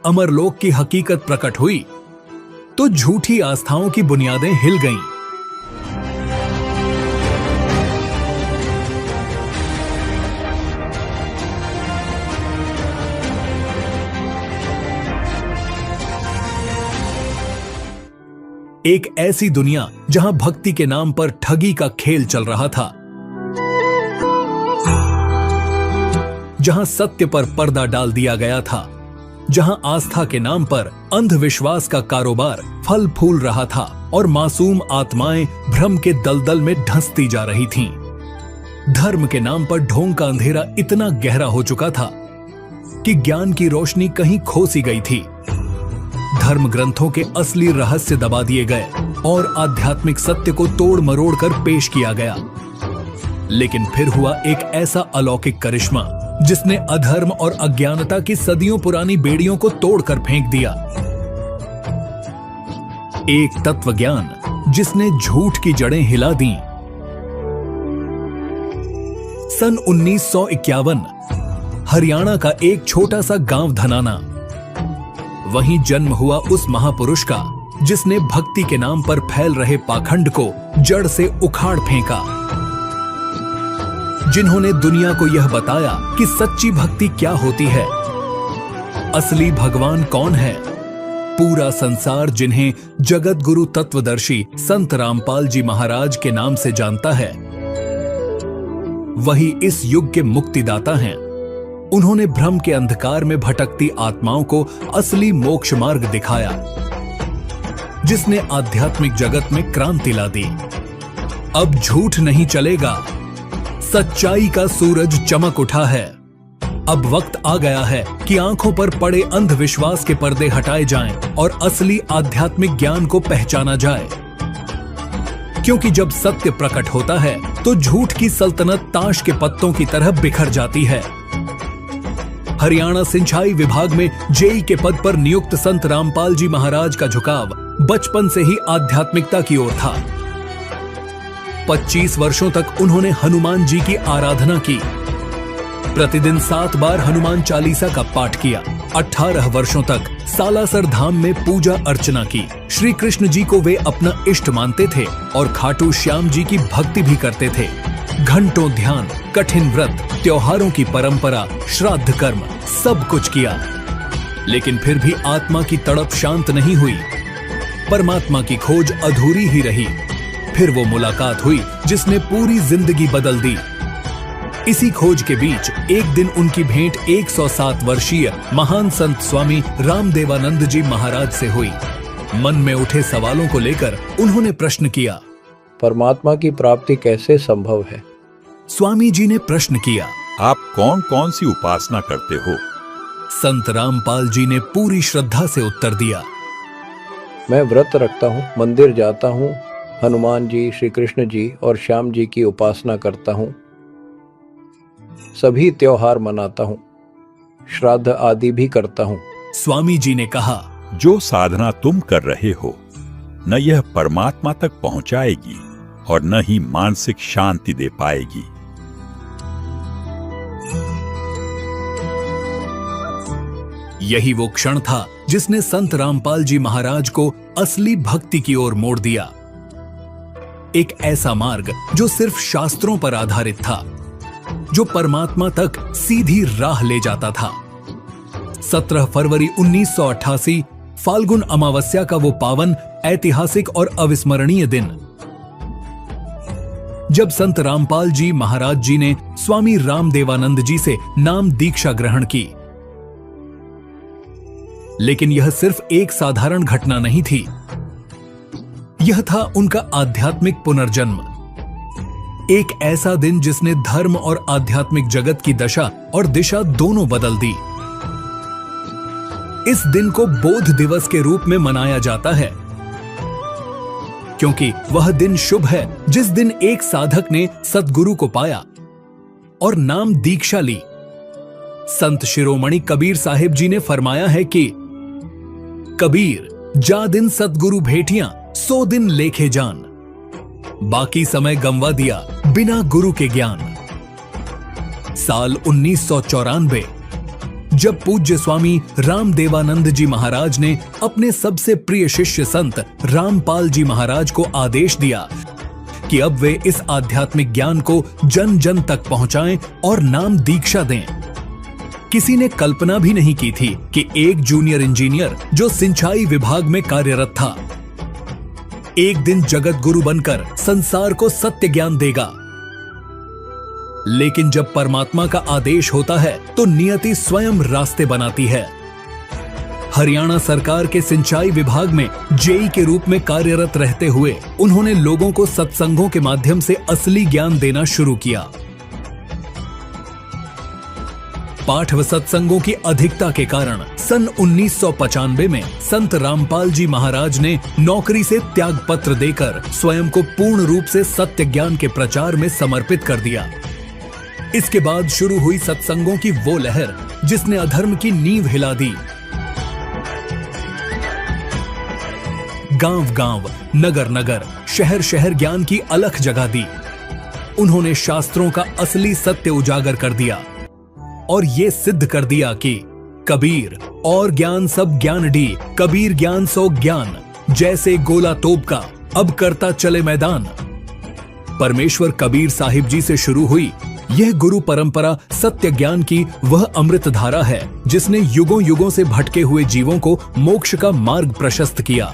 अमरलोक की हकीकत प्रकट हुई तो झूठी आस्थाओं की बुनियादें हिल गईं। एक ऐसी दुनिया जहां भक्ति के नाम पर ठगी का खेल चल रहा था, जहां सत्य पर पर्दा डाल दिया गया था, जहां आस्था के नाम पर अंधविश्वास का कारोबार फल फूल रहा था और मासूम आत्माएं भ्रम के दलदल में धंसती जा रही थीं। धर्म के नाम पर ढोंग का अंधेरा इतना गहरा हो चुका था कि ज्ञान की रोशनी कहीं खो सी गई थी। धर्म ग्रंथों के असली रहस्य दबा दिए गए और आध्यात्मिक सत्य को तोड़ मरोड़ कर पेश किया गया। लेकिन फिर हुआ एक ऐसा अलौकिक करिश्मा जिसने अधर्म और अज्ञानता की सदियों पुरानी बेड़ियों को तोड़कर फेंक दिया। एक तत्व ज्ञान जिसने झूठ की जड़ें हिला दी। सन 1951 हरियाणा का एक छोटा सा गांव धनाना, वहीं जन्म हुआ उस महापुरुष का जिसने भक्ति के नाम पर फैल रहे पाखंड को जड़ से उखाड़ फेंका, जिन्होंने दुनिया को यह बताया कि सच्ची भक्ति क्या होती है, असली भगवान कौन है। पूरा संसार जिन्हें जगत गुरु तत्वदर्शी संत रामपाल जी महाराज के नाम से जानता है, वही इस युग के मुक्तिदाता हैं। उन्होंने भ्रम के अंधकार में भटकती आत्माओं को असली मोक्ष मार्ग दिखाया, जिसने आध्यात्मिक जगत में क्रांति ला दी। अब झूठ नहीं चलेगा, सच्चाई का सूरज चमक उठा है। अब वक्त आ गया है कि आंखों पर पड़े अंधविश्वास के पर्दे हटाए जाएं और असली आध्यात्मिक ज्ञान को पहचाना जाए। क्योंकि जब सत्य प्रकट होता है तो झूठ की सल्तनत ताश के पत्तों की तरह बिखर जाती है। हरियाणा सिंचाई विभाग में जेई के पद पर नियुक्त संत रामपाल जी महाराज का झुकाव बचपन से ही आध्यात्मिकता की ओर था। 25 वर्षों तक उन्होंने हनुमान जी की आराधना की, प्रतिदिन 7 बार हनुमान चालीसा का पाठ किया। 18 वर्षों तक सालासर धाम में पूजा अर्चना की। श्री कृष्ण जी को वे अपना इष्ट मानते थे और खाटू श्याम जी की भक्ति भी करते थे। घंटों ध्यान, कठिन व्रत, त्योहारों की परंपरा, श्राद्ध कर्म, सब कुछ किया। लेकिन फिर भी आत्मा की तड़प शांत नहीं हुई। परमात्मा की खोज अधूरी ही रही। फिर वो मुलाकात हुई जिसने पूरी जिंदगी बदल दी। इसी खोज के बीच एक दिन उनकी भेंट 107 वर्षीय महान संत स्वामी रामदेवानंद जी महाराज से हुई। मन में उठे सवालों को लेकर उन्होंने प्रश्न किया, परमात्मा की प्राप्ति कैसे संभव है? स्वामी जी ने प्रश्न किया, आप कौन कौन सी उपासना करते हो? संत रामपाल जी ने पूरी श्रद्धा से उत्तर दिया, मैं व्रत रखता हूँ, मंदिर जाता हूँ, हनुमान जी, श्री कृष्ण जी और श्याम जी की उपासना करता हूँ, सभी त्योहार मनाता हूँ, श्राद्ध आदि भी करता हूँ। स्वामी जी ने कहा, जो साधना तुम कर रहे हो न यह परमात्मा तक पहुंचाएगी और न ही मानसिक शांति दे पाएगी। यही वो क्षण था जिसने संत रामपाल जी महाराज को असली भक्ति की ओर मोड़ दिया। एक ऐसा मार्ग जो सिर्फ शास्त्रों पर आधारित था, जो परमात्मा तक सीधी राह ले जाता था। 17 फरवरी 1988 फाल्गुन अमावस्या का वो पावन, ऐतिहासिक और अविस्मरणीय दिन, जब संत रामपाल जी महाराज जी ने स्वामी रामदेवानंद जी से नाम दीक्षा ग्रहण की। लेकिन यह सिर्फ एक साधारण घटना नहीं थी, यह था उनका आध्यात्मिक पुनर्जन्म। एक ऐसा दिन जिसने धर्म और आध्यात्मिक जगत की दशा और दिशा दोनों बदल दी। इस दिन को बोध दिवस के रूप में मनाया जाता है, क्योंकि वह दिन शुभ है जिस दिन एक साधक ने सतगुरु को पाया और नाम दीक्षा ली। संत शिरोमणि कबीर साहिब जी ने फरमाया है कि कबीर जा दिन सतगुरु भेटियां 100 दिन लेखे जान, बाकी समय गंवा दिया बिना गुरु के ज्ञान। साल 1994 जब पूज्य स्वामी रामदेवानंद जी महाराज ने अपने सबसे प्रिय शिष्य संत रामपाल जी महाराज को आदेश दिया कि अब वे इस आध्यात्मिक ज्ञान को जन जन तक पहुंचाएं और नाम दीक्षा दें। किसी ने कल्पना भी नहीं की थी कि एक जूनियर इंजीनियर जो सिंचाई विभाग में कार्यरत था, एक दिन जगत गुरु बनकर संसार को सत्य ज्ञान देगा। लेकिन जब परमात्मा का आदेश होता है तो नियति स्वयं रास्ते बनाती है। हरियाणा सरकार के सिंचाई विभाग में जेई के रूप में कार्यरत रहते हुए उन्होंने लोगों को सत्संगों के माध्यम से असली ज्ञान देना शुरू किया। पाठ व सत्संगों की अधिकता के कारण सन 1995 में संत रामपाल जी महाराज ने नौकरी से त्याग पत्र देकर स्वयं को पूर्ण रूप से सत्य ज्ञान के प्रचार में समर्पित कर दिया। इसके बाद शुरू हुई सत्संगों की वो लहर जिसने अधर्म की नींव हिला दी। गांव गांव, नगर नगर, शहर शहर ज्ञान की अलख जगा दी। उन्होंने शास्त्रों का असली सत्य उजागर कर दिया और ये सिद्ध कर दिया कि कबीर और ज्ञान सब ज्ञान डी, कबीर ज्ञान सो ज्ञान, जैसे गोला तोप का अब करता चले मैदान। परमेश्वर कबीर साहिब जी से शुरू हुई यह गुरु परंपरा सत्य ज्ञान की वह अमृत धारा है जिसने युगों युगों से भटके हुए जीवों को मोक्ष का मार्ग प्रशस्त किया।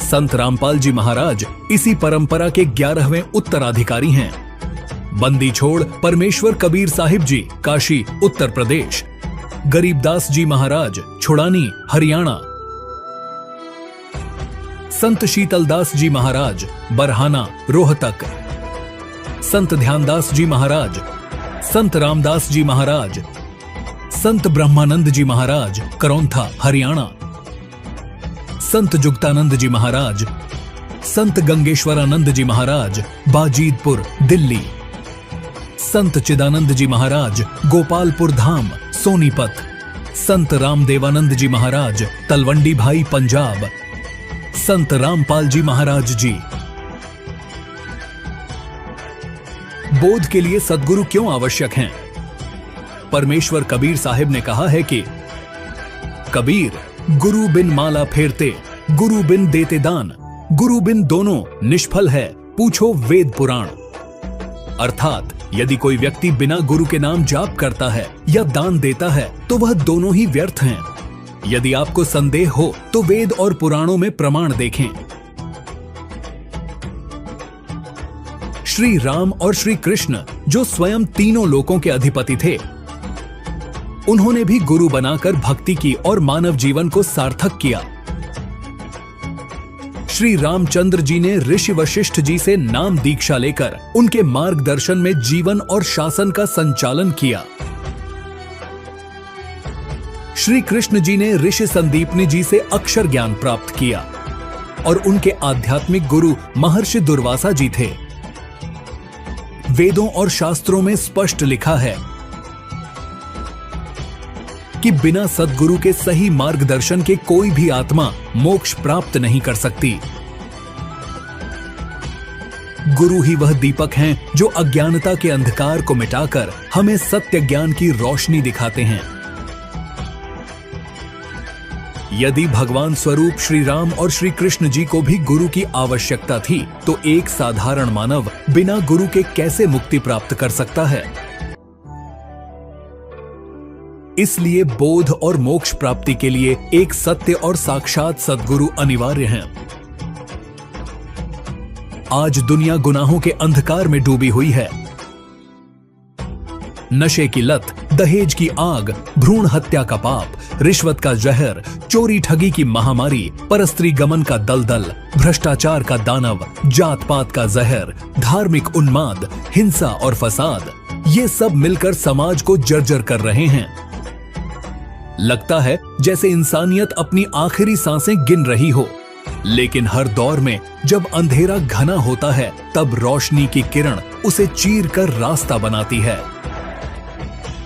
संत रामपाल जी महाराज इसी परंपरा के 11वें उत्तराधिकारी हैं। बंदी छोड़ परमेश्वर कबीर साहिब जी, काशी उत्तर प्रदेश। गरीबदास जी महाराज, छुड़ानी हरियाणा। संत शीतलदास जी महाराज, बरहाना रोहतक। संत ध्यानदास जी महाराज, संत रामदास जी महाराज, संत ब्रह्मानंद जी महाराज, करौंथा हरियाणा। संत जुक्तानंद जी महाराज, संत गंगेश्वरानंद जी महाराज, बाजीदपुर दिल्ली। संत चिदानंद जी महाराज, गोपालपुर धाम सोनीपत। संत रामदेवानंद जी महाराज, तलवंडी भाई पंजाब। संत रामपाल जी महाराज जी। बोध के लिए सद्गुरु क्यों आवश्यक हैं? परमेश्वर कबीर साहिब ने कहा है कि कबीर, गुरु बिन माला फेरते, गुरु बिन देते दान, गुरु बिन दोनों निष्फल है, पूछो वेद पुराण। अर्थात यदि कोई व्यक्ति बिना गुरु के नाम जाप करता है या दान देता है तो वह दोनों ही व्यर्थ हैं। यदि आपको संदेह हो तो वेद और पुराणों में प्रमाण देखें। श्री राम और श्री कृष्ण जो स्वयं तीनों लोकों के अधिपति थे, उन्होंने भी गुरु बनाकर भक्ति की और मानव जीवन को सार्थक किया। श्री रामचंद्र जी ने ऋषि वशिष्ठ जी से नाम दीक्षा लेकर उनके मार्गदर्शन में जीवन और शासन का संचालन किया। श्री कृष्ण जी ने ऋषि संदीपनी जी से अक्षर ज्ञान प्राप्त किया और उनके आध्यात्मिक गुरु महर्षि दुर्वासा जी थे। वेदों और शास्त्रों में स्पष्ट लिखा है कि बिना सद्गुरु के सही मार्गदर्शन के कोई भी आत्मा मोक्ष प्राप्त नहीं कर सकती। गुरु ही वह दीपक हैं जो अज्ञानता के अंधकार को मिटाकर हमें सत्य ज्ञान की रोशनी दिखाते हैं। यदि भगवान स्वरूप श्री राम और श्री कृष्ण जी को भी गुरु की आवश्यकता थी तो एक साधारण मानव बिना गुरु के कैसे मुक्ति प्राप्त कर सकता है? इसलिए बोध और मोक्ष प्राप्ति के लिए एक सत्य और साक्षात सद्गुरु अनिवार्य हैं। आज दुनिया गुनाहों के अंधकार में डूबी हुई है। नशे की लत, दहेज की आग, भ्रूण हत्या का पाप, रिश्वत का जहर, चोरी ठगी की महामारी, परस्त्री गमन का दलदल, भ्रष्टाचार का दानव, जात पात का जहर, धार्मिक उन्माद, हिंसा और फसाद, ये सब मिलकर समाज को जर्जर कर रहे हैं। लगता है जैसे इंसानियत अपनी आखिरी सांसें गिन रही हो, लेकिन हर दौर में जब अंधेरा घना होता है तब रोशनी की किरण उसे चीर कर रास्ता बनाती है।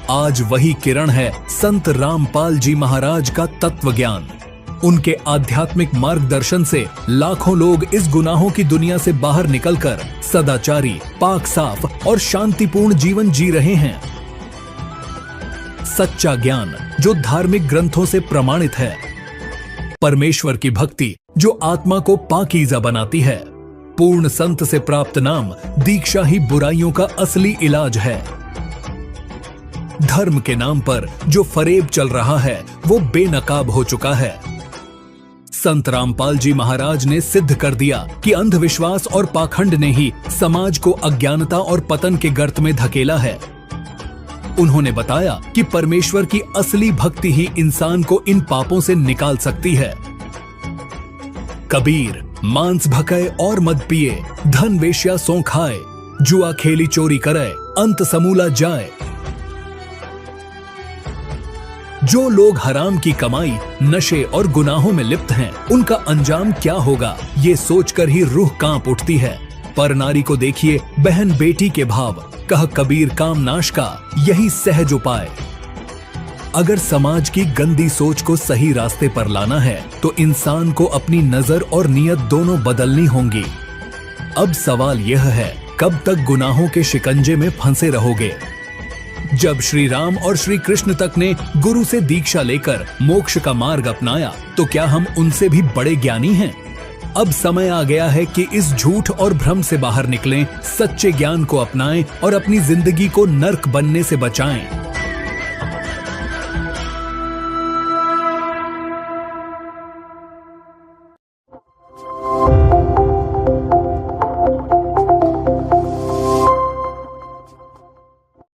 आज वही किरण है संत रामपाल जी महाराज का तत्व ज्ञान। उनके आध्यात्मिक मार्गदर्शन से लाखों लोग इस गुनाहों की दुनिया से बाहर निकलकर सदाचारी, पाक साफ और शांतिपूर्ण जीवन जी रहे हैं। सच्चा ज्ञान जो धार्मिक ग्रंथों से प्रमाणित है, परमेश्वर की भक्ति जो आत्मा को पाकीज़ा बनाती है, पूर्ण संत से प्राप्त नाम दीक्षा ही बुराइयों का असली इलाज है। धर्म के नाम पर जो फरेब चल रहा है वो बेनकाब हो चुका है। संत रामपाल जी महाराज ने सिद्ध कर दिया कि अंधविश्वास और पाखंड ने ही समाज को अज्ञानता और पतन के गर्त में धकेला है। उन्होंने बताया कि परमेश्वर की असली भक्ति ही इंसान को इन पापों से निकाल सकती है। कबीर मांस भकाए और मद पिए, धन वेश्या सो खाए, जुआ खेली चोरी करे, अंत समूला जाए। जो लोग हराम की कमाई, नशे और गुनाहों में लिप्त हैं, उनका अंजाम क्या होगा, ये सोचकर ही रूह कांप उठती है। पर नारी को देखिए बहन बेटी के भाव, कह कबीर काम नाश का यही सहज उपाय। अगर समाज की गंदी सोच को सही रास्ते पर लाना है तो इंसान को अपनी नजर और नियत दोनों बदलनी होंगी। अब सवाल यह है, कब तक गुनाहों के शिकंजे में फंसे रहोगे? जब श्री राम और श्री कृष्ण तक ने गुरु से दीक्षा लेकर मोक्ष का मार्ग अपनाया, तो क्या हम उनसे भी बड़े ज्ञानी हैं? अब समय आ गया है कि इस झूठ और भ्रम से बाहर निकलें, सच्चे ज्ञान को अपनाएं और अपनी जिंदगी को नर्क बनने से बचाएं।